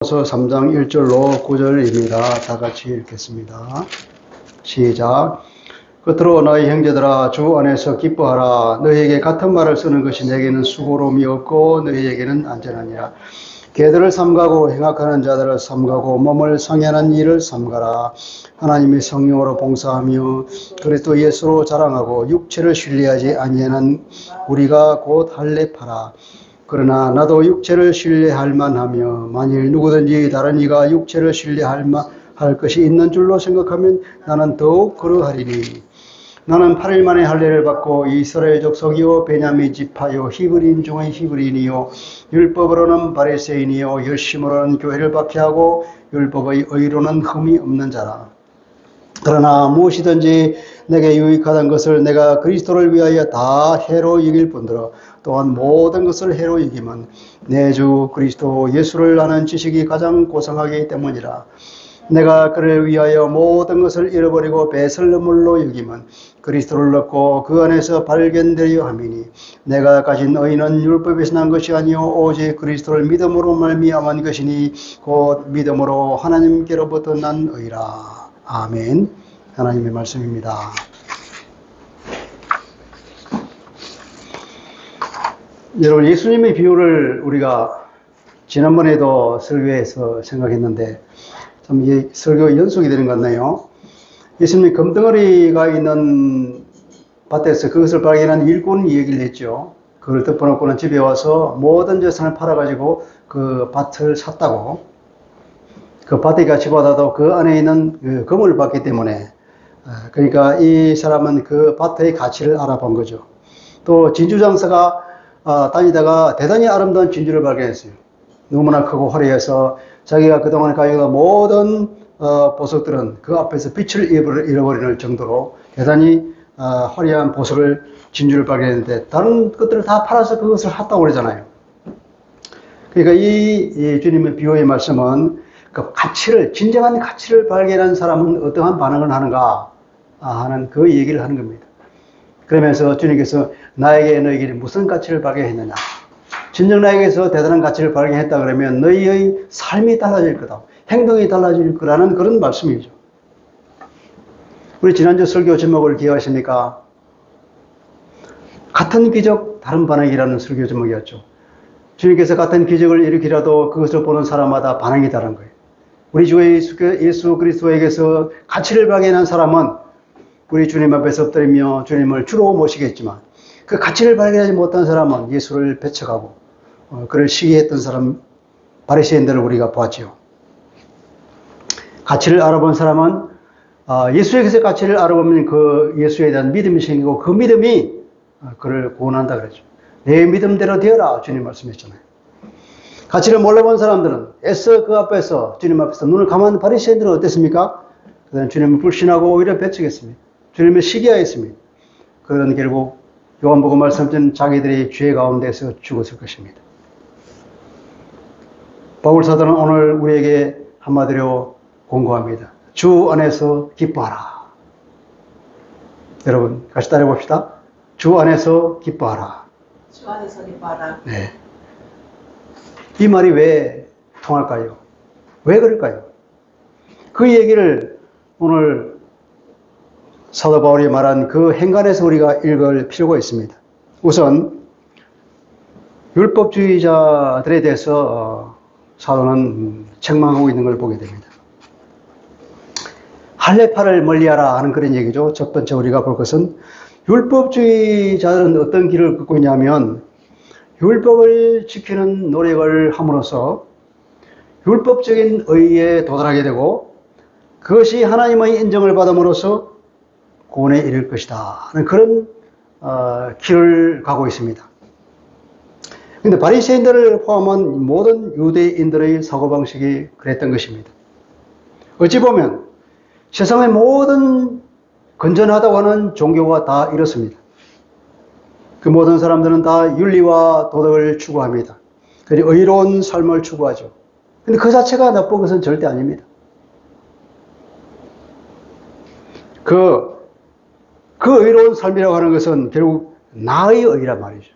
고린도후서 3장 1절로 9절입니다. 다 같이 읽겠습니다. 시작. 끝으로 너희 형제들아 주 안에서 기뻐하라. 너희에게 같은 말을 쓰는 것이 내게는 수고로움이 없고 너희에게는 안전하니라. 개들을 삼가고 행악하는 자들을 삼가고 몸을 상해하는 일을 삼가라. 하나님의 성령으로 봉사하며 그리스도 예수로 자랑하고 육체를 신뢰하지 아니하는 우리가 곧 할례파라. 그러나 나도 육체를 신뢰할 만하며 만일 누구든지 다른 이가 육체를 신뢰할 것이 있는 줄로 생각하면 나는 더욱 그러하리니 나는 8일 만에 할례를 받고 이스라엘 족속이요 베냐민 지파요 히브리인 중의 히브리인이요 율법으로는 바리새인이요 열심으로는 교회를 박해하고 율법의 의로는 흠이 없는 자라. 그러나 무엇이든지 내게 유익하던 것을 내가 그리스도를 위하여 다 해로 여길 뿐더러 또한 모든 것을 해로 여기면 내 주 그리스도 예수를 아는 지식이 가장 고상하기 때문이라. 내가 그를 위하여 모든 것을 잃어버리고 배설물로 여기면 그리스도를 얻고 그 안에서 발견되려 함이니 내가 가진 의는 율법에서 난 것이 아니요 오직 그리스도를 믿음으로 말미암은 것이니 곧 믿음으로 하나님께로부터 난 의라. 아멘. 하나님의 말씀입니다. 여러분, 예수님의 비유를 우리가 지난번에도 설교에서 생각했는데 참 이게 설교 연속이 되는 것 같네요. 예수님이 금덩어리가 있는 밭에서 그것을 발견한 일꾼이 얘기를 했죠. 그걸 덮어놓고는 집에 와서 모든 재산을 팔아가지고 그 밭을 샀다고. 그 밭의 가치보다도 그 안에 있는 그 금을 봤기 때문에 그러니까 이 사람은 그 밭의 가치를 알아본 거죠. 또 진주장사가 다니다가 대단히 아름다운 진주를 발견했어요. 너무나 크고 화려해서 자기가 그동안 가지고 모든 보석들은 그 앞에서 빛을 잃어버리는 정도로 대단히 화려한 보석을 진주를 발견했는데 다른 것들을 다 팔아서 그것을 샀다고 그러잖아요. 그러니까 이 주님의 비유의 말씀은 그 가치를, 진정한 가치를 발견한 사람은 어떠한 반응을 하는가 하는 그 얘기를 하는 겁니다. 그러면서 주님께서 나에게 너희에게 무슨 가치를 발견했느냐. 진정 나에게서 대단한 가치를 발견했다 그러면 너희의 삶이 달라질 거다. 행동이 달라질 거라는 그런 말씀이죠. 우리 지난주 설교 제목을 기억하십니까? 같은 기적, 다른 반응이라는 설교 제목이었죠. 주님께서 같은 기적을 일으키라도 그것을 보는 사람마다 반응이 다른 거예요. 우리 주 예수 그리스도에게서 가치를 발견한 사람은 우리 주님 앞에서 엎드리며 주님을 주로 모시겠지만 그 가치를 발견하지 못한 사람은 예수를 배척하고 그를 시기했던 사람 바리새인들을 우리가 보았지요. 가치를 알아본 사람은 예수에게서 가치를 알아보면 그 예수에 대한 믿음이 생기고 그 믿음이 그를 구원한다 그랬죠. 내 믿음대로 되어라 주님 말씀했잖아요. 가치를 몰라본 사람들은 애써 그 앞에서 주님 앞에서 눈을 감은 바리새인들은 어땠습니까? 그들은 주님을 불신하고 오히려 배척했습니다. 주님을 시기하였습니다. 그들은 결국 요한복음 말씀처럼 자기들의 죄 가운데서 죽었을 것입니다. 바울 사도는 오늘 우리에게 한마디로 공고합니다. 주 안에서 기뻐하라. 여러분 같이 따라해 봅시다. 주 안에서 기뻐하라. 주 안에서 기뻐하라. 네. 이 말이 왜 통할까요? 왜 그럴까요? 그 얘기를 오늘 사도 바울이 말한 그 행간에서 우리가 읽을 필요가 있습니다. 우선 율법주의자들에 대해서 사도는 책망하고 있는 걸 보게 됩니다. 할례파를 멀리하라 하는 그런 얘기죠. 첫 번째 우리가 볼 것은 율법주의자들은 어떤 길을 걷고 있냐면 율법을 지키는 노력을 함으로써 율법적인 의에 도달하게 되고 그것이 하나님의 인정을 받음으로써 구원에 이를 것이다 하는 그런 길을 가고 있습니다. 그런데 바리새인들을 포함한 모든 유대인들의 사고방식이 그랬던 것입니다. 어찌 보면 세상의 모든 건전하다고 하는 종교가 다 이렇습니다. 그 모든 사람들은 다 윤리와 도덕을 추구합니다. 그리고 의로운 삶을 추구하죠. 근데 그 자체가 나쁜 것은 절대 아닙니다. 그 의로운 삶이라고 하는 것은 결국 나의 의란 말이죠.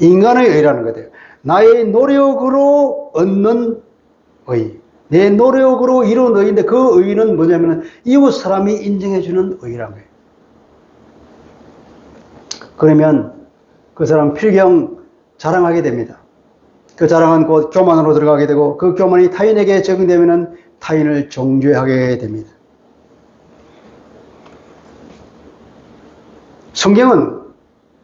인간의 의라는 거예요. 나의 노력으로 얻는 의. 내 노력으로 이룬 의인데 그 의는 뭐냐면 이웃 사람이 인정해주는 의란 거예요. 그러면 그 사람 필경 자랑하게 됩니다. 그 자랑은 곧 교만으로 들어가게 되고 그 교만이 타인에게 적용되면 타인을 정죄하게 됩니다. 성경은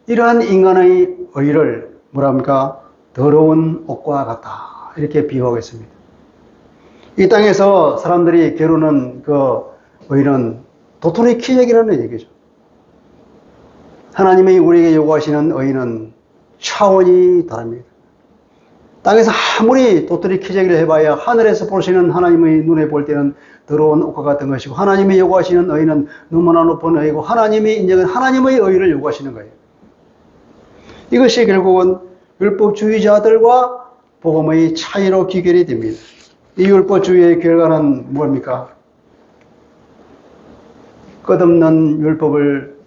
이러한 인간의 의를 뭐랍니까? 더러운 옷과 같다. 이렇게 비유하고 있습니다. 이 땅에서 사람들이 겨루는 그 의는 도토리 키재기라는 얘기죠. 하나님이 우리에게 요구하시는 의는 차원이 다릅니다. 땅에서 아무리 도토리 키재기를 해봐야 하늘에서 보시는 하나님의 눈에 볼 때는 더러운 옷과 같은 것이고 하나님이 요구하시는 의는 너무나 높은 의고 하나님이 인정한 하나님의 의를 요구하시는 거예요. 이것이 결국은 율법주의자들과 복음의 차이로 귀결이 됩니다. 이 율법주의의 결과는 뭡니까? 끝없는 율법을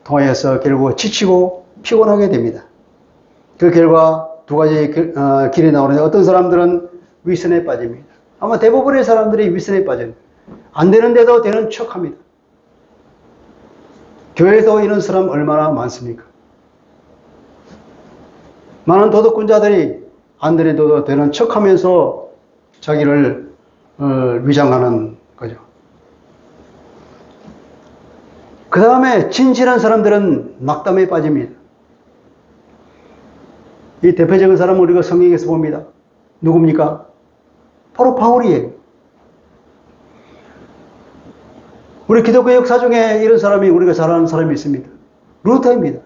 통해서 결국 지치고 피곤하게 됩니다. 그 결과 두 가지 길이 나오는데 어떤 사람들은 위선에 빠집니다. 아마 대부분의 사람들이 위선에 빠져요. 안 되는데도 되는 척합니다. 교회에도 이런 사람 얼마나 많습니까? 많은 도덕군자들이 안 되는데도 되는 척하면서 자기를 위장하는 거죠. 그 다음에 진실한 사람들은 낙담에 빠집니다. 이 대표적인 사람은 우리가 성경에서 봅니다. 누굽니까? 바로 바울이에요. 우리 기독교 역사 중에 이런 사람이 우리가 잘 아는 사람이 있습니다. 루터입니다.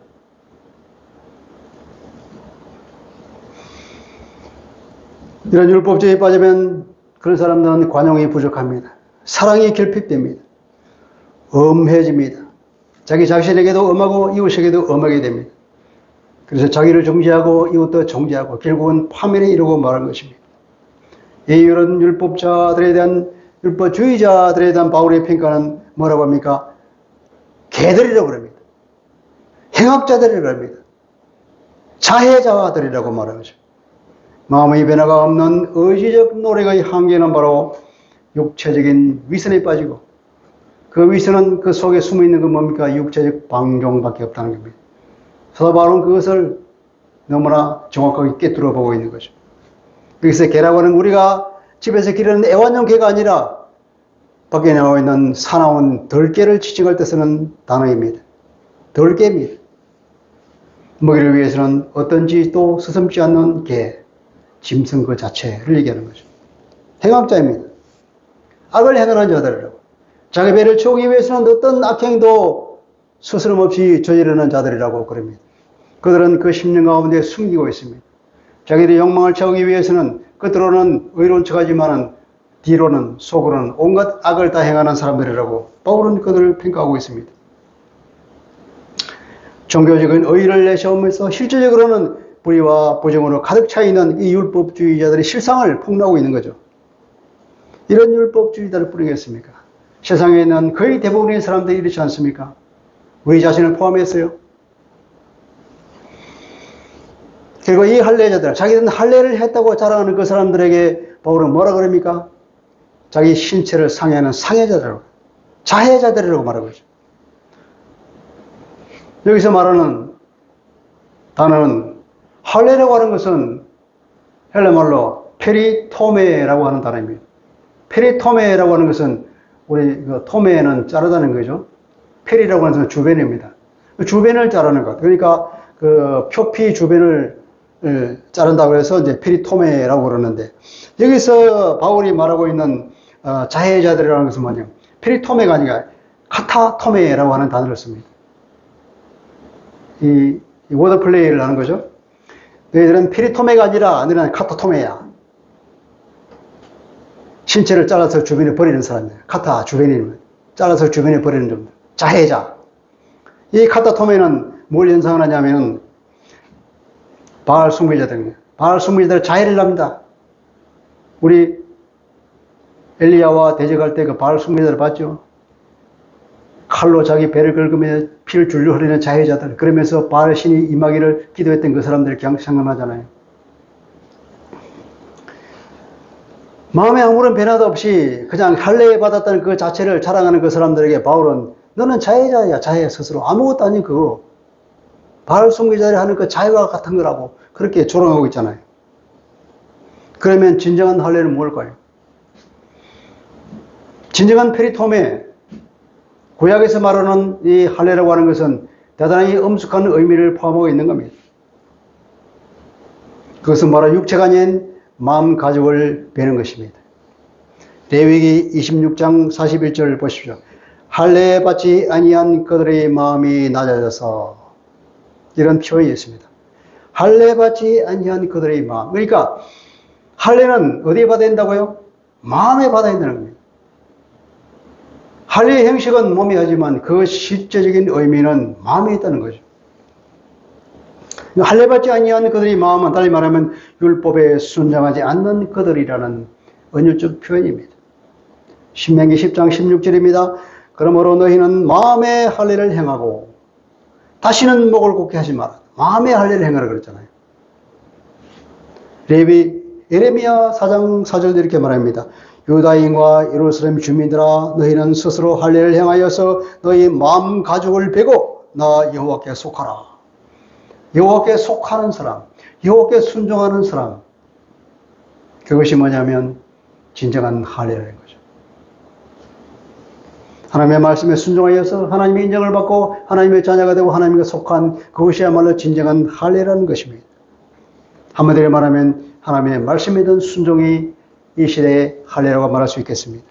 이런 율법주의에 빠지면 그런 사람들은 관용이 부족합니다. 사랑이 결핍됩니다. 엄해집니다. 자기 자신에게도 엄하고 이웃에게도 엄하게 됩니다. 그래서 자기를 정죄하고 이웃도 정죄하고 결국은 파멸에 이르고 말한 것입니다. 이런 율법자들에 대한 율법주의자들에 대한 바울의 평가는 뭐라고 합니까? 개들이라고 합니다. 행악자들이라고 합니다. 자해자들이라고 말하는 것입니다. 마음의 변화가 없는 의지적 노력의 한계는 바로 육체적인 위선에 빠지고 그 위선은 그 속에 숨어있는 건 뭡니까? 육체적 방종밖에 없다는 겁니다. 사도 바울은 그것을 너무나 정확하게 꿰뚫어 보고 있는 거죠. 여기서 개라고 하는 우리가 집에서 기르는 애완용 개가 아니라 밖에 나와 있는 사나운 덜개를 지칭할 때 쓰는 단어입니다. 덜개입니다. 먹이를 위해서는 어떤지 또 스스럼지 않는 개, 짐승 그 자체를 얘기하는 거죠. 행악자입니다. 악을 행하는 자들이라고. 자기 배를 채우기 위해서는 어떤 악행도 스스럼 없이 저지르는 자들이라고 그럽니다. 그들은 그 심령 가운데 숨기고 있습니다. 자기들의 욕망을 채우기 위해서는 겉으로는 의로운 척하지만은 뒤로는 속으로는 온갖 악을 다 행하는 사람들이라고 바울은 그들을 평가하고 있습니다. 종교적인 의의를 내세우면서 실제적으로는 불의와 부정으로 가득 차 있는 이 율법주의자들의 실상을 폭로하고 있는 거죠. 이런 율법주의자를 뿌리겠습니까? 세상에 있는 거의 대부분의 사람들이 이렇지 않습니까? 우리 자신을 포함했어요. 그리고 이 할례자들, 자기들은 할례를 했다고 자랑하는 그 사람들에게 바울은 뭐라 그럽니까? 자기 신체를 상해하는 상해자들이라고, 자해자들이라고 말하고 있죠. 여기서 말하는 단어는 할례라고 하는 것은 헬라말로 페리토메라고 하는 단어입니다. 페리토메라고 하는 것은 우리 그 토메는 자르다는 거죠. 페리라고 하는 것은 주변입니다. 주변을 자르는 것. 그러니까 그 표피 주변을 자른다고 해서 이제 페리토메라고 그러는데 여기서 바울이 말하고 있는 자해자들이라는 것은 뭐냐면 페리토메가 아니라 카타토메라고 하는 단어를 씁니다. 이 워드 플레이를 하는 거죠. 너희들은 페리토메가 아니라 너희는 카타토메야. 신체를 잘라서 주변에 버리는 사람이에요. 카타, 주변인. 잘라서 주변에 버리는 놈들. 자해자. 이 카타토메는 뭘 연상을 하냐면 바알 숭배자들입니다. 바알 숭배자들 자해를 합니다. 우리 엘리야와 대적할 때 그 바알 숭배자들 봤죠? 칼로 자기 배를 긁으며 피를 줄줄 흐리는 자해자들. 그러면서 바알 신이 임하기를 기도했던 그 사람들을 그냥 생각나잖아요. 마음에 아무런 변화도 없이 그냥 할례 받았다는 그 자체를 자랑하는 그 사람들에게 바울은 너는 자해자야, 자해 스스로. 아무것도 아닌 그거. 바알 숨기자리 하는 그 자해와 같은 거라고 그렇게 조롱하고 있잖아요. 그러면 진정한 할례는 뭘까요? 진정한 페리토메, 구약에서 말하는 이 할례라고 하는 것은 대단히 엄숙한 의미를 포함하고 있는 겁니다. 그것은 바로 육체가 아닌 마음 가죽을 베는 것입니다. 레위기 26장 41절 보십시오. 할례 받지 아니한 그들의 마음이 낮아져서 이런 표현이 있습니다. 할례 받지 아니한 그들의 마음. 그러니까 할례는 어디에 받아야 된다고요? 마음에 받아야 된다는 겁니다. 할례의 형식은 몸이 하지만 그 실제적인 의미는 마음에 있다는 거죠. 할례 받지 아니한 그들의 마음은 달리 말하면 율법에 순종하지 않는 그들이라는 언유적 표현입니다. 신명기 10장 16절입니다. 그러므로 너희는 마음의 할례를 행하고 다시는 목을 곱게 하지 마라. 마음의 할례를 행하라 그랬잖아요. 에레미야 4장 4절도 이렇게 말합니다. 유다인과 예루살렘 주민들아 너희는 스스로 할례를 행하여서 너희 마음 가죽을 베고 나 여호와께 속하라. 여호와께 속하는 사람, 여호와께 순종하는 사람, 그것이 뭐냐면 진정한 할례라는 거죠. 하나님의 말씀에 순종하여서 하나님의 인정을 받고 하나님의 자녀가 되고 하나님께 속한 그것이야말로 진정한 할례라는 것입니다. 한마디로 말하면 하나님의 말씀에 대한 순종이 이 시대의 할례라고 말할 수 있겠습니다.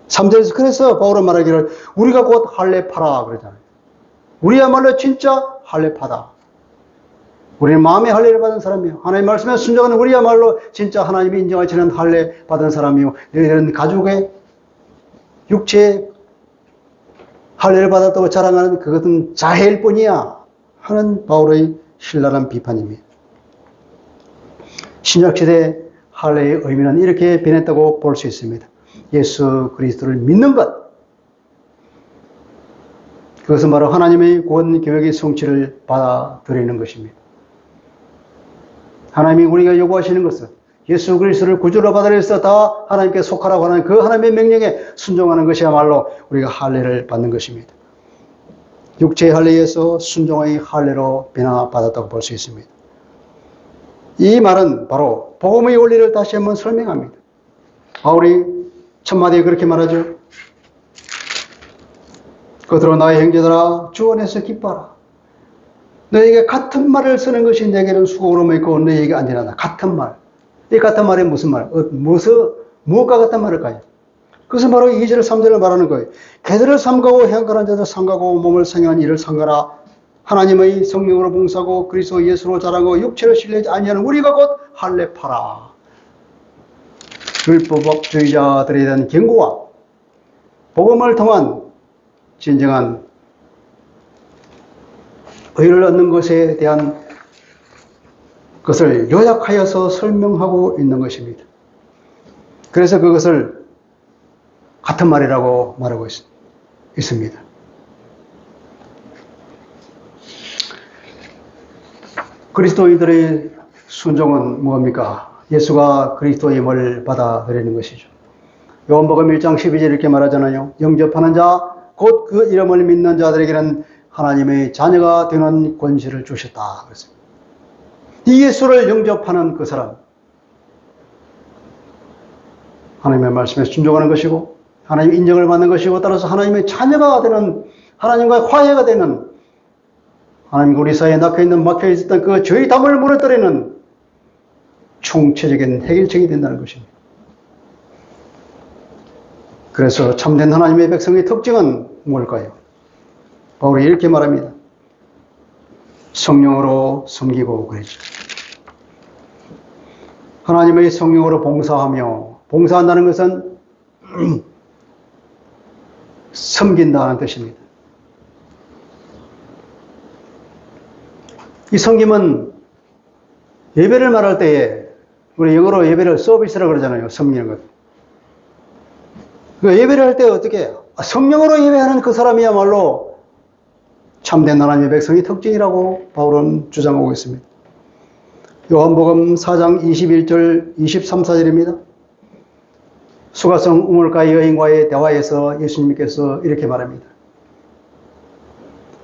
3절에서 그래서 바울은 말하기를 우리가 곧 할례파라 그러잖아요. 우리야말로 진짜 할례파다. 우리는 마음의 할례를 받은 사람이요. 하나님의 말씀에 순종하는 우리야말로 진짜 하나님이 인정하시는 할례 받은 사람이요. 너희들은 가족의 육체의 할례를 받았다고 자랑하는 그것은 자해일 뿐이야 하는 바울의 신랄한 비판입니다. 신약시대 할례의 의미는 이렇게 변했다고 볼 수 있습니다. 예수 그리스도를 믿는 것, 그것은 바로 하나님의 구원 계획의 성취를 받아들이는 것입니다. 하나님이 우리가 요구하시는 것은 예수 그리스도를 구주로 받아들여서 다 하나님께 속하라고 하는 그 하나님의 명령에 순종하는 것이야말로 우리가 할례를 받는 것입니다. 육체의 할례에서 순종의 할례로 변화받았다고 볼 수 있습니다. 이 말은 바로 복음의 원리를 다시 한번 설명합니다. 바울이 첫마디에 그렇게 말하죠. 그들로 나의 형제들아 주 안에서 기뻐하라. 너에게 같은 말을 쓰는 것이 내게는 수고로 있고 너에게 아니라 같은 말. 이 같은 말이 무슨 말? 무엇과 같은 말일까요? 그것은 바로 2절 3절을 말하는 거예요. 개들을 삼가고 행악한 자들 삼가고 몸을 상해한 이를 삼가라. 하나님의 성령으로 봉사하고 그리스도 예수로 자라고 육체로 신뢰하지 아니하는 우리가 곧 할례파라. 율법주의자들에 대한 경고와 복음을 통한 진정한 의를 얻는 것에 대한 것을 요약하여서 설명하고 있는 것입니다. 그래서 그것을 같은 말이라고 말하고 있습니다. 그리스도인들의 순종은 무엇입니까? 예수가 그리스도임을 받아들이는 것이죠. 요한복음 1장 12절 이렇게 말하잖아요. 영접하는 자, 곧 그 이름을 믿는 자들에게는 하나님의 자녀가 되는 권세를 주셨다. 그랬습니다. 이 예수를 영접하는 그 사람, 하나님의 말씀에 순종하는 것이고 하나님의 인정을 받는 것이고 따라서 하나님의 자녀가 되는, 하나님과 화해가 되는, 하나님과 우리 사이에 막혀있었던 그 죄의 담을 무너뜨리는 총체적인 해결책이 된다는 것입니다. 그래서 참된 하나님의 백성의 특징은 뭘까요? 바울이 이렇게 말합니다. 성령으로 섬기고 그러죠. 하나님의 성령으로 봉사하며, 봉사한다는 것은 섬긴다는 뜻입니다. 이 섬김은 예배를 말할 때에 우리 영어로 예배를 서비스라고 그러잖아요. 섬기는 것. 그 예배를 할 때 어떻게 해요? 성령으로 예배하는 그 사람이야말로 참된 하나님의 백성의 특징이라고 바울은 주장하고 있습니다. 요한복음 4장 21절 23, 4절입니다. 수가성 우물가 여인과의 대화에서 예수님께서 이렇게 말합니다.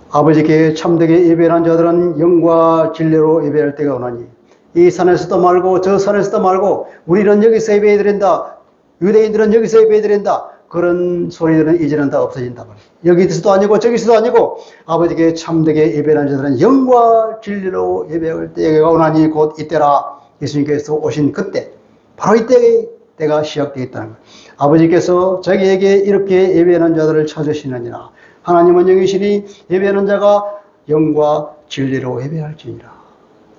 아버지께 참되게 예배하는 자들은 영과 진리로 예배할 때가 오나니 이 산에서도 말고 저 산에서도 말고 우리는 여기서 예배해야 된다. 유대인들은 여기서 예배해야 된다. 그런 소리들은 이제는 다 없어진다. 여기서도 아니고 저기서도 아니고 아버지께 참되게 예배하는 자들은 영과 진리로 예배할 때가 오나니 곧 이때라. 예수님께서 오신 그때 바로 이때 때가 시작되었다는 거예요. 아버지께서 자기에게 이렇게 예배하는 자들을 찾으시느니라. 하나님은 영이시니 예배하는 자가 영과 진리로 예배할지니라.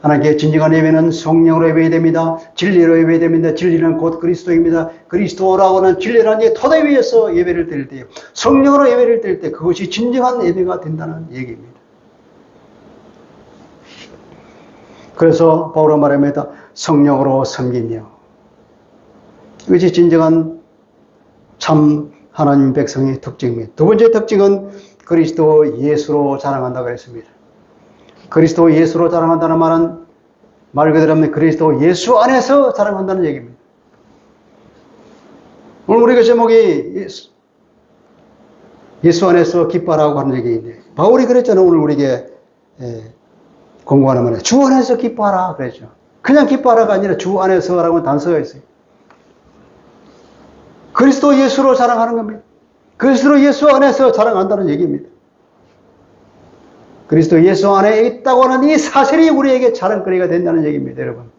하나님께 진정한 예배는 성령으로 예배해야 됩니다. 진리로 예배해야 됩니다. 진리는 곧 그리스도입니다. 그리스도라고는 진리라는 게 토대 위에서 예배를 드릴 때, 성령으로 예배를 드릴 때 그것이 진정한 예배가 된다는 얘기입니다. 그래서 바울은 말합니다. 성령으로 섬기며. 이것이 진정한 참 하나님 백성의 특징입니다. 두 번째 특징은 그리스도 예수로 자랑한다고 했습니다. 그리스도 예수로 자랑한다는 말은 말 그대로 하면 그리스도 예수 안에서 자랑한다는 얘기입니다. 오늘 우리가 제목이 예수 안에서 기뻐하라고 하는 얘기인데 바울이 그랬잖아요. 오늘 우리에게 공부하는 말에 주 안에서 기뻐하라 그랬죠. 그냥 기뻐하라가 아니라 주 안에서라고 단서가 있어요. 그리스도 예수로 자랑하는 겁니다. 그리스도 예수 안에서 자랑한다는 얘기입니다. 그리스도 예수 안에 있다고 하는 이 사실이 우리에게 자랑거리가 된다는 얘기입니다, 여러분.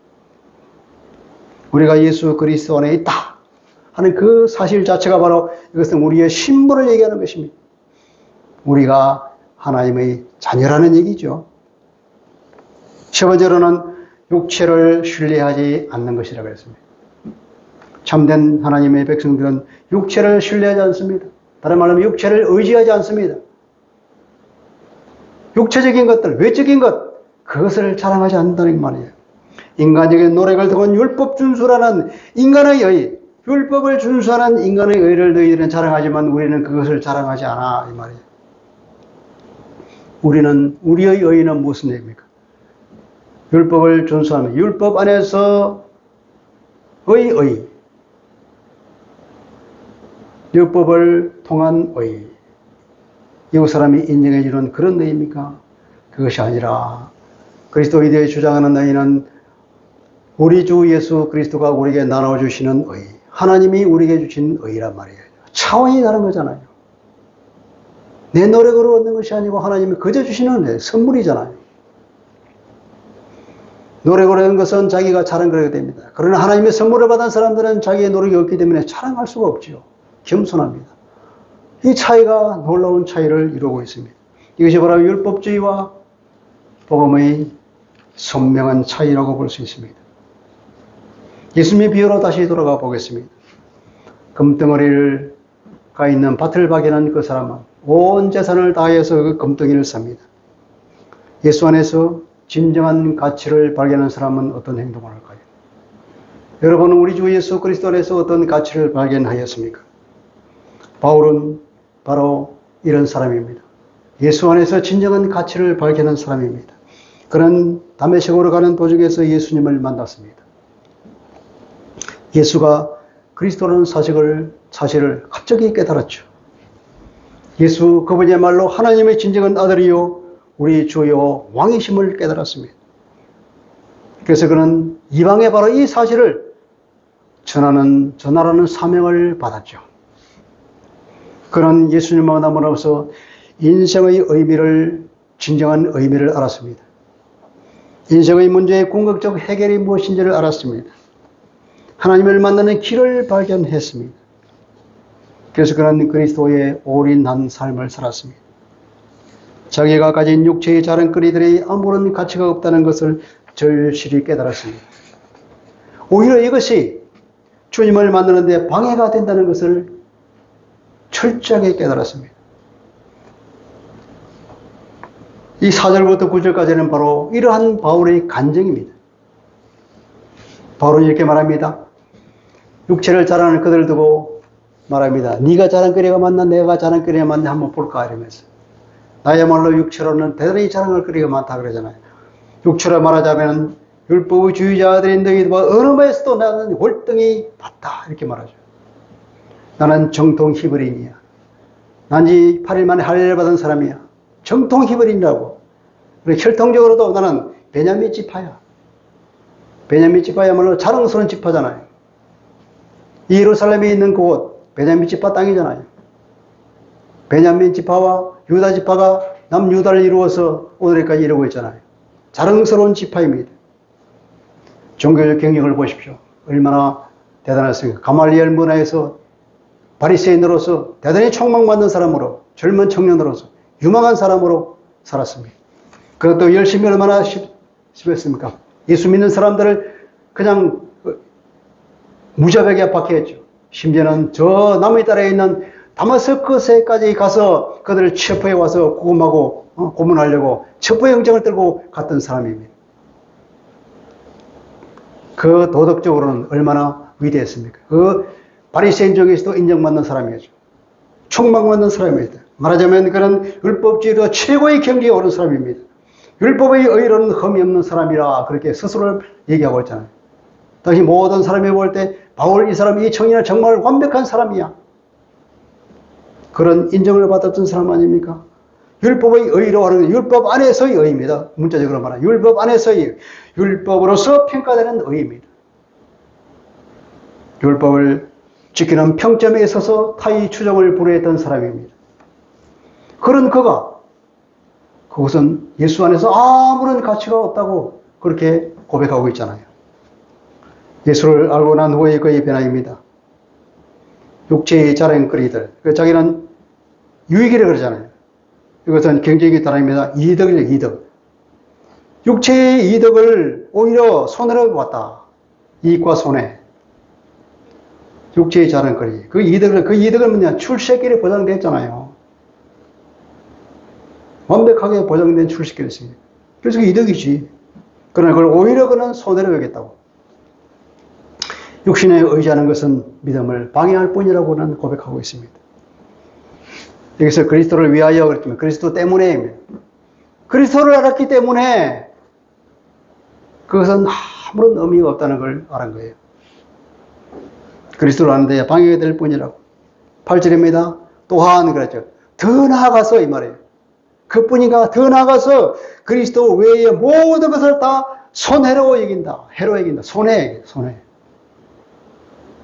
우리가 예수 그리스도 안에 있다 하는 그 사실 자체가 바로 이것은 우리의 신분을 얘기하는 것입니다. 우리가 하나님의 자녀라는 얘기죠. 세 번째로는 육체를 신뢰하지 않는 것이라고 했습니다. 참된 하나님의 백성들은 육체를 신뢰하지 않습니다. 다른 말로 하면 육체를 의지하지 않습니다. 육체적인 것들, 외적인 것, 그것을 자랑하지 않는다는 말이에요. 인간적인 노력을 통한 율법 준수라는 인간의 의, 율법을 준수하는 인간의 의를 너희들은 자랑하지만 우리는 그것을 자랑하지 않아 이 말이에요. 우리의 의는 무슨 의미입니까? 율법을 준수하는 율법 안에서 의, 율법을 통한 의. 이웃 사람이 인정해 주는 그런 의입니까? 그것이 아니라 그리스도인들이 주장하는 의는 우리 주 예수 그리스도가 우리에게 나눠주시는 의, 하나님이 우리에게 주신 의란 말이에요. 차원이 다른 거잖아요. 내 노력으로 얻는 것이 아니고 하나님이 거저 주시는 선물이잖아요. 노력으로 얻는 것은 자기가 자랑거리가 됩니다. 그러나 하나님의 선물을 받은 사람들은 자기의 노력이 없기 때문에 자랑할 수가 없죠. 겸손합니다. 이 차이가 놀라운 차이를 이루고 있습니다. 이것이 바로 율법주의와 복음의 선명한 차이라고 볼 수 있습니다. 예수님의 비유로 다시 돌아가 보겠습니다. 금덩어리가 있는 밭을 발견한 그 사람은 온 재산을 다해서 그 금덩이를 삽니다. 예수 안에서 진정한 가치를 발견한 사람은 어떤 행동을 할까요? 여러분은 우리 주 예수 그리스도 안에서 어떤 가치를 발견하였습니까? 바울은 바로 이런 사람입니다. 예수 안에서 진정한 가치를 발견한 사람입니다. 그는 다메섹으로 가는 도중에서 예수님을 만났습니다. 예수가 그리스도라는 사실을 갑자기 깨달았죠. 예수 그분이야말로 하나님의 진정한 아들이요 우리 주요 왕이심을 깨달았습니다. 그래서 그는 이방에 바로 이 사실을 전하라는 사명을 받았죠. 그는 예수님을 만남으로써 인생의 의미를, 진정한 의미를 알았습니다. 인생의 문제의 궁극적 해결이 무엇인지를 알았습니다. 하나님을 만나는 길을 발견했습니다. 그래서 그는 그리스도에 올인한 삶을 살았습니다. 자기가 가진 육체의 자랑거리들이 아무런 가치가 없다는 것을 절실히 깨달았습니다. 오히려 이것이 주님을 만나는 데 방해가 된다는 것을 철저하게 깨달았습니다. 이 4절부터 9절까지는 바로 이러한 바울의 간증입니다. 바울은 이렇게 말합니다. 육체를 자랑하는 그들을 두고 말합니다. 네가 자랑거리가 맞나 내가 자랑거리가 맞나 한번 볼까 이러면서 나야말로 육체로는 대단히 자랑할 거리가 많다 그러잖아요. 육체로 말하자면 율법의 주의자들인 너희들과 어느 면에서도 나는 월등히 낫다 이렇게 말하죠. 나는 정통 히브리인이야. 난지 8일 만에 할례를 받은 사람이야. 정통 히브리인이라고. 그리고 혈통적으로도 나는 베냐민 지파야. 베냐민 지파야말로 자랑스러운 지파잖아요. 이 예루살렘에 있는 그곳 베냐민 지파 땅이잖아요. 베냐민 지파와 유다 지파가 남유다를 이루어서 오늘까지 이루고 있잖아요. 자랑스러운 지파입니다. 종교적 경력을 보십시오. 얼마나 대단했습니까? 가말리엘 문화에서 바리새인으로서 대단히 촉망받는 사람으로, 젊은 청년으로서 유망한 사람으로 살았습니다. 그것도 열심히 얼마나 심했습니까? 예수 믿는 사람들을 그냥 무자백에 압박했죠. 심지어는 저 남의 나라에 있는 다마스커스에까지 가서 그들을 체포해 와서 구금하고 고문하려고 체포영장을 들고 갔던 사람입니다. 그 도덕적으로는 얼마나 위대했습니까? 그 바리새인 중에서도 인정받는 사람이었죠. 촉망받는 사람입니다. 말하자면 그는 율법주의로 최고의 경지에 오른 사람입니다. 율법의 의로는 흠이 없는 사람이라 그렇게 스스로를 얘기하고 있잖아요. 당시 모든 사람이 볼 때 바울 이 사람, 이 청년은 정말 완벽한 사람이야. 그런 인정을 받았던 사람 아닙니까? 율법의 의로 하는 율법 안에서의 의입니다. 문자적으로 말하면 율법 안에서의 율법으로서 평가되는 의입니다. 율법을 지키는 평점에 있어서 타의 추종을 불허했던 사람입니다. 그런 그가 그것은 예수 안에서 아무런 가치가 없다고 그렇게 고백하고 있잖아요. 예수를 알고 난 후의 그의 변화입니다. 육체의 자랑거리들. 자기는 유익이라 그러잖아요. 이것은 경제적인 단어입니다. 이득이죠, 이득. 육체의 이득을 오히려 손해로 봤다. 이익과 손해. 육체의 자랑거리. 그 이득은 뭐냐? 출세길이 보장됐잖아요. 완벽하게 보장된 출세길이었습니다. 그래서 그 이득이지. 그러나 그걸 오히려 그는 손해로 여겼다고. 육신에 의지하는 것은 믿음을 방해할 뿐이라고는 고백하고 있습니다. 여기서 그리스도를 위하여 그랬지만 그리스도 때문에 그리스도를 알았기 때문에 그것은 아무런 의미가 없다는 걸 알은 거예요. 그리스도를 아는데 방해가 될 뿐이라고. 8절입니다. 또한 그랬죠. 더 나아가서 이 말이에요. 그뿐인가 더 나아가서 그리스도 외의 모든 것을 다 손해로 여긴다. 해로 여긴다. 손해.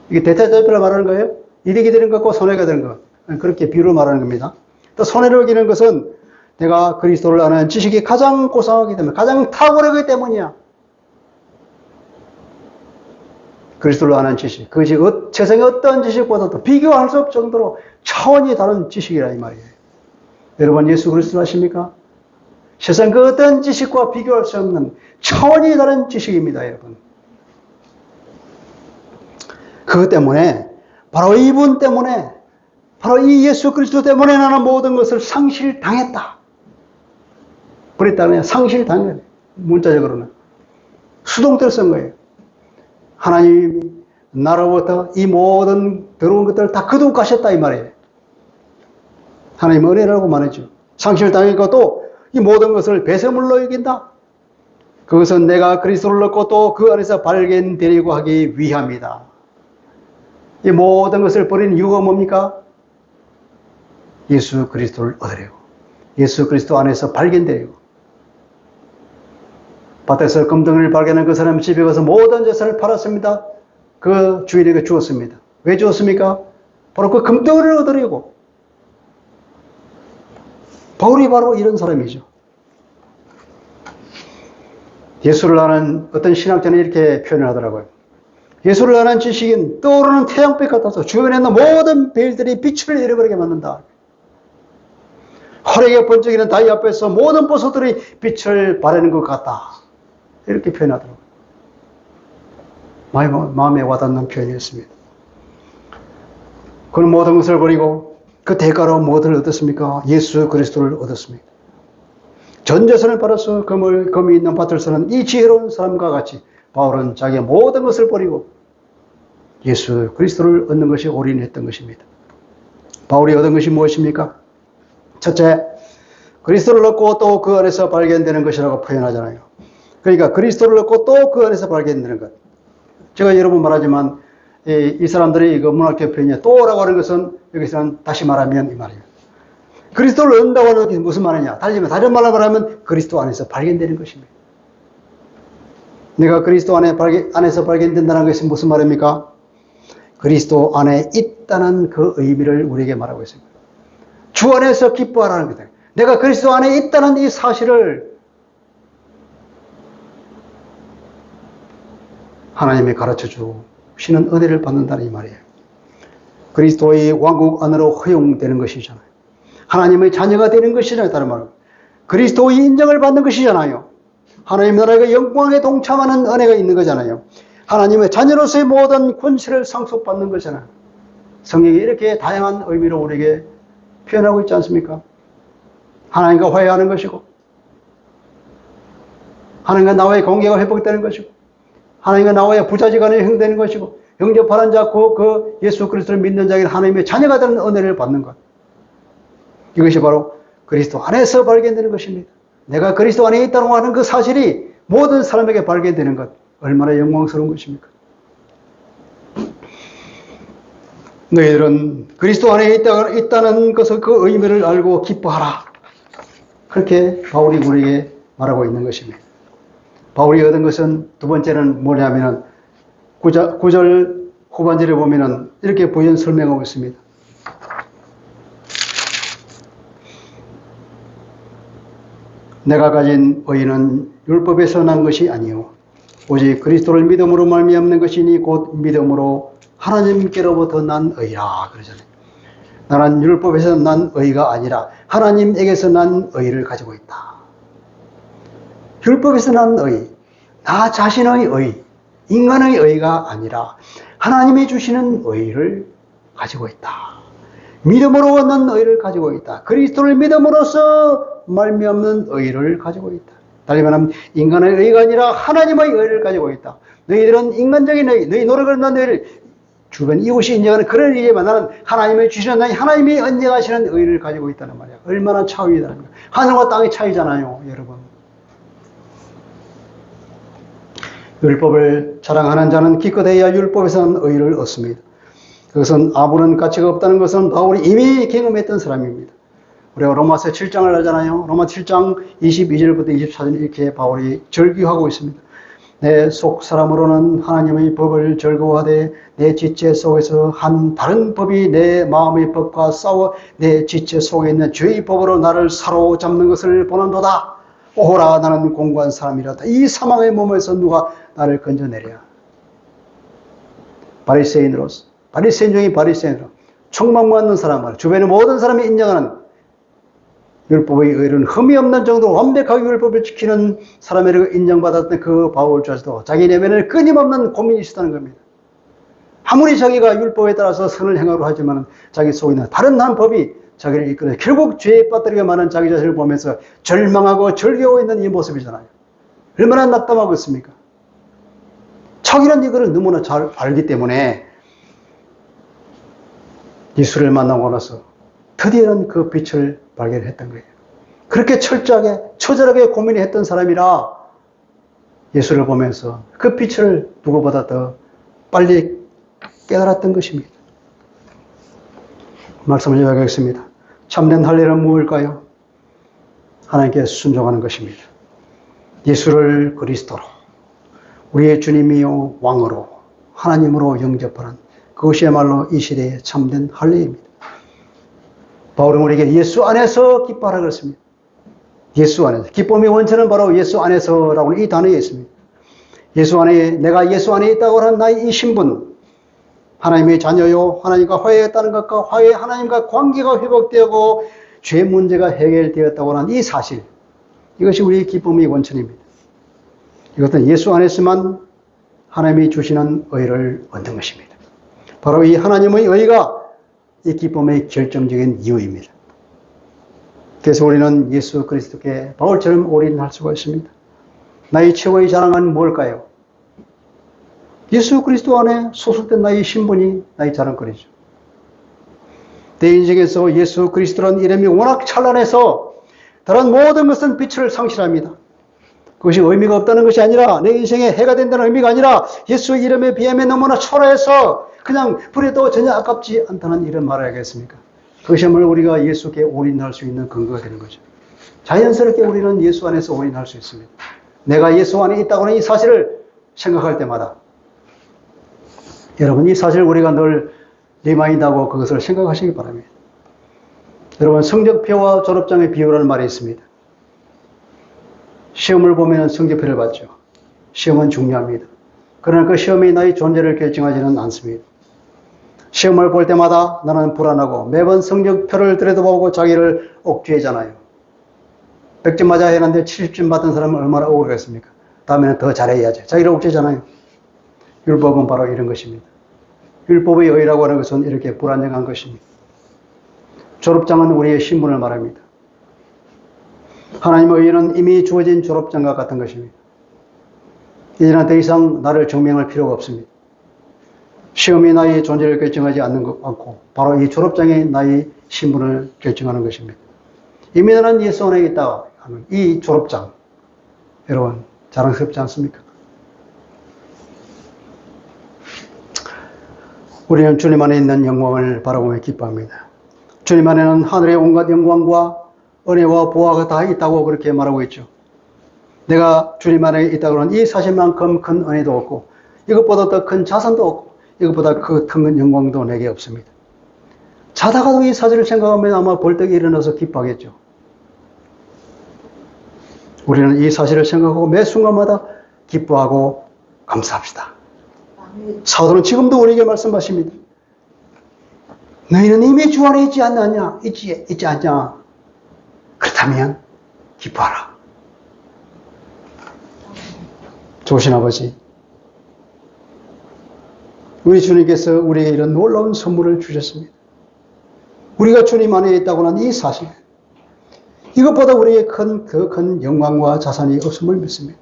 이게 대타절표를 말하는 거예요. 이득이 되는 것과 손해가 되는 것. 그렇게 비유를 말하는 겁니다. 또 손해를 여기는 것은 내가 그리스도를 아는 지식이 가장 고상하기 때문에, 가장 탁월하기 때문이야. 그리스도를 아는 지식. 그것이 세상의 어떤 지식보다도 비교할 수 없을 정도로 차원이 다른 지식이라 이 말이에요. 여러분 예수 그리스도 아십니까? 세상 그 어떤 지식과 비교할 수 없는 차원이 다른 지식입니다, 여러분. 그것 때문에, 바로 이분 때문에, 바로 이 예수 그리스도 때문에 나는 모든 것을 상실당했다. 그랬다는 상실당했다. 문자적으로는. 수동태로 쓴 거예요. 하나님이 나로부터 이 모든 더러운 것들을 다 거두고 가셨다 이 말이에요. 하나님 은혜라고 말했죠. 상실당했고 또 이 모든 것을 배설물로 여긴다. 그것은 내가 그리스도를 얻고 또 그 안에서 발견되려고 하기 위함이다. 이 모든 것을 버리는 이유가 뭡니까? 예수 그리스도를 얻으려고. 예수 그리스도 안에서 발견되려고. 밭에서 금덩이를 발견한 그 사람 집에 가서 모든 재산을 팔았습니다. 그 주인에게 주었습니다. 왜 주었습니까? 바로 그 금덩이를 얻으려고. 바울이 바로 이런 사람이죠. 예수를 아는 어떤 신학자는 이렇게 표현을 하더라고요. 예수를 아는 지식은 떠오르는 태양빛 같아서 주변에 있는 모든 별들이 빛을 잃어버리게 만든다. 활에게 번쩍이는 다이 앞에서 모든 보석들이 빛을 발하는 것 같다. 이렇게 표현하더라고요. 마음에 와닿는 표현이었습니다. 그는 모든 것을 버리고 그 대가로 무엇을 얻었습니까? 예수 그리스도를 얻었습니다. 전 재산을 팔아서 금이 있는 밭을 사는 이 지혜로운 사람과 같이 바울은 자기의 모든 것을 버리고 예수 그리스도를 얻는 것이 올인했던 것입니다. 바울이 얻은 것이 무엇입니까? 첫째, 그리스도를 얻고 또 그 안에서 발견되는 것이라고 표현하잖아요. 그러니까 그리스도를 얻고 또 그 안에서 발견되는 것. 제가 여러 번 말하지만 이 사람들이 그 문학적 표현이 또라고 하는 것은 여기서는 다시 말하면 이 말이에요. 그리스도를 얻는다고 하는 것이 무슨 말이냐? 다른 말로 말하면 그리스도 안에서 발견되는 것입니다. 내가 그리스도 안에서 발견된다는 것이 무슨 말입니까? 그리스도 안에 있다는 그 의미를 우리에게 말하고 있습니다. 주 안에서 기뻐하라는 거다. 내가 그리스도 안에 있다는 이 사실을 하나님이 가르쳐 주시는 은혜를 받는다는 이 말이에요. 그리스도의 왕국 안으로 허용되는 것이잖아요. 하나님의 자녀가 되는 것이잖아요. 다른 말로. 그리스도의 인정을 받는 것이잖아요. 하나님 나라의 영광에 동참하는 은혜가 있는 거잖아요. 하나님의 자녀로서의 모든 권세를 상속받는 거잖아요. 성경이 이렇게 다양한 의미로 우리에게 표현하고 있지 않습니까? 하나님과 화해하는 것이고, 하나님과 나와의 관계가 회복되는 것이고, 하나님과 나와의 부자지간에 형되는 것이고, 영접하는 자, 그 예수 그리스도를 믿는 자에게 하나님의 자녀가 되는 은혜를 받는 것. 이것이 바로 그리스도 안에서 발견되는 것입니다. 내가 그리스도 안에 있다고 하는 그 사실이 모든 사람에게 발견되는 것. 얼마나 영광스러운 것입니까? 너희들은 그리스도 안에 있다는 것을 그 의미를 알고 기뻐하라. 그렇게 바울이 우리에게 말하고 있는 것입니다. 바울이 얻은 것은 두 번째는 뭐냐면은 9절 후반절에 보면은 이렇게 부연 설명하고 있습니다. 내가 가진 의는 율법에서 난 것이 아니요 오직 그리스도를 믿음으로 말미암는 것이니 곧 믿음으로 하나님께로부터 난 의라 그러잖아요. 나는 율법에서 난 의가 아니라 하나님에게서 난 의를 가지고 있다. 율법에서 난 의, 나 자신의 의, 인간의 의가 아니라 하나님이 주시는 의를 가지고 있다. 믿음으로 얻는 의를 가지고 있다. 그리스도를 믿음으로써 말미암는 의를 가지고 있다. 달리 말하면 인간의 의가 아니라 하나님의 의를 가지고 있다. 너희들은 인간적인 의, 너희 노력을 얻는 의를 주변 이웃이 인정하는 그런 의지만 나는 하나님의 주시는 하나님이 언정하시는 의를 가지고 있다는 말이야. 얼마나 차이다는 거야. 하늘과 땅의 차이잖아요, 여러분. 율법을 자랑하는 자는 기껏해야 율법에서는 의를 얻습니다. 그것은 아무런 가치가 없다는 것은 바울이 이미 경험했던 사람입니다. 우리가 로마서 7장을 알잖아요. 로마 7장 22절부터 24절 이렇게 바울이 절규하고 있습니다. 내 속 사람으로는 하나님의 법을 즐거워하되 내 지체 속에서 한 다른 법이 내 마음의 법과 싸워 내 지체 속에 있는 죄의 법으로 나를 사로잡는 것을 보는도다. 오호라 나는 공고한 사람이라다. 이 사망의 몸에서 누가 나를 건져내랴. 바리새인으로서 바리새인 중에 바리새인으로 총망맞는 사람, 주변의 모든 사람이 인정하는 율법의 의는 흠이 없는 정도로 완벽하게 율법을 지키는 사람에게 인정받았던 그 바울조차도 자기 내면에 끊임없는 고민이 있었다는 겁니다. 아무리 자기가 율법에 따라서 선을 행하려 하지만 자기 속에 있는 다른 한 법이 자기를 이끌어 결국 죄에 빠뜨리게 많은 자기 자신을 보면서 절망하고 절개하고 있는 이 모습이잖아요. 얼마나 낙담하고 있습니까? 자기는 이거를 너무나 잘 알기 때문에 예수를 만나고 나서 드디어는 그 빛을 발견했던 거예요. 그렇게 철저하게, 처절하게 고민했던 사람이라 예수를 보면서 그 빛을 누구보다 더 빨리 깨달았던 것입니다. 말씀을 요약하겠습니다. 참된 할례는 무엇일까요? 하나님께 순종하는 것입니다. 예수를 그리스도로, 우리의 주님이요 왕으로, 하나님으로 영접하는 그것이야말로 이 시대의 참된 할례입니다. 바울은 우리에게 예수 안에서 기뻐하라 그랬습니다. 예수 안에서. 기쁨의 원천은 바로 예수 안에서라고 하는 이 단어에 있습니다. 예수 안에, 내가 예수 안에 있다고 하는 나의 이 신분, 하나님의 자녀요, 하나님과 화해했다는 것과 하나님과 관계가 회복되고 죄 문제가 해결되었다고 하는 이 사실, 이것이 우리의 기쁨의 원천입니다. 이것은 예수 안에서만 하나님이 주시는 의를 얻는 것입니다. 바로 이 하나님의 의가 이 기쁨의 결정적인 이유입니다. 그래서 우리는 예수 그리스도께 바울처럼 올인할 수가 있습니다. 나의 최고의 자랑은 뭘까요? 예수 그리스도 안에 소속된 나의 신분이 나의 자랑거리죠. 내 인생에서 예수 그리스도라는 이름이 워낙 찬란해서 다른 모든 것은 빛을 상실합니다. 그것이 의미가 없다는 것이 아니라 내 인생에 해가 된다는 의미가 아니라 예수 이름에 비하면 너무나 초라해서 그냥 버려도 전혀 아깝지 않다는 이런 말을 하겠습니까? 그것이야말로 우리가 예수께 올인할 수 있는 근거가 되는 거죠. 자연스럽게 우리는 예수 안에서 올인할 수 있습니다. 내가 예수 안에 있다고 하는 이 사실을 생각할 때마다 여러분 이 사실 우리가 늘 리마인드하고 그것을 생각하시기 바랍니다. 여러분 성적표와 졸업장의 비유라는 말이 있습니다. 시험을 보면 성적표를 받죠. 시험은 중요합니다. 그러나 그 시험이 나의 존재를 결정하지는 않습니다. 시험을 볼 때마다 나는 불안하고 매번 성적표를 들여다보고 자기를 억죄하잖아요. 100점 맞아야 하는데 70점 받은 사람은 얼마나 억울하겠습니까? 다음에는 더 잘해야지. 자기를 억죄잖아요. 율법은 바로 이런 것입니다. 율법의 의라고 하는 것은 이렇게 불안정한 것입니다. 졸업장은 우리의 신분을 말합니다. 하나님의 의는 이미 주어진 졸업장과 같은 것입니다. 이제는 더 이상 나를 증명할 필요가 없습니다. 시험이 나의 존재를 결정하지 않고 바로 이 졸업장이 나의 신분을 결정하는 것입니다. 이미 나는 예수 안에 있다 하는 이 졸업장 여러분 자랑스럽지 않습니까? 우리는 주님 안에 있는 영광을 바라보며 기뻐합니다. 주님 안에는 하늘의 온갖 영광과 은혜와 보화가 다 있다고 그렇게 말하고 있죠. 내가 주님 안에 있다고 하는 이 사실만큼 큰 은혜도 없고 이것보다 더 큰 자산도 없고 이것보다 그 큰 영광도 내게 없습니다. 자다가도 이 사실을 생각하면 아마 벌떡 일어나서 기뻐하겠죠. 우리는 이 사실을 생각하고 매 순간마다 기뻐하고 감사합시다. 사도는 지금도 우리에게 말씀하십니다. 너희는 이미 주 안에 있지 않느냐? 있지 않냐? 그렇다면 기뻐하라. 좋으신 아버지, 우리 주님께서 우리에게 이런 놀라운 선물을 주셨습니다. 우리가 주님 안에 있다고 하는 이 사실, 이것보다 우리에게 더 큰 영광과 자산이 없음을 믿습니다.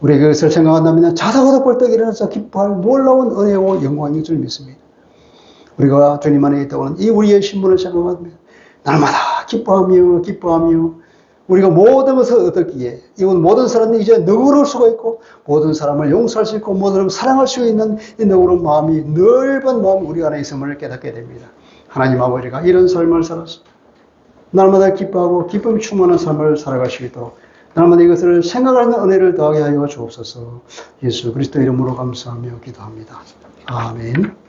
우리가 그것을 생각한다면 자다가도 벌떡 일어나서 기뻐할 놀라운 은혜와 영광인 줄 믿습니다. 우리가 주님 안에 있다고 하는 이 우리의 신분을 생각하면 날마다 기뻐하며 우리가 모든 것을 얻었기에 이건 모든 사람이 이제 너그러울 수가 있고 모든 사람을 용서할 수 있고 모든 사람을 사랑할 수 있는 이 너그러운 마음이 넓은 마음 우리 안에 있음을 깨닫게 됩니다. 하나님 아버지가 이런 삶을 살아서 날마다 기뻐하고 기쁨이 충만한 삶을 살아갈 수 있도록 날마다 이것을 생각하는 은혜를 더하게 하여 주옵소서. 예수 그리스도 이름으로 감사하며 기도합니다. 아멘.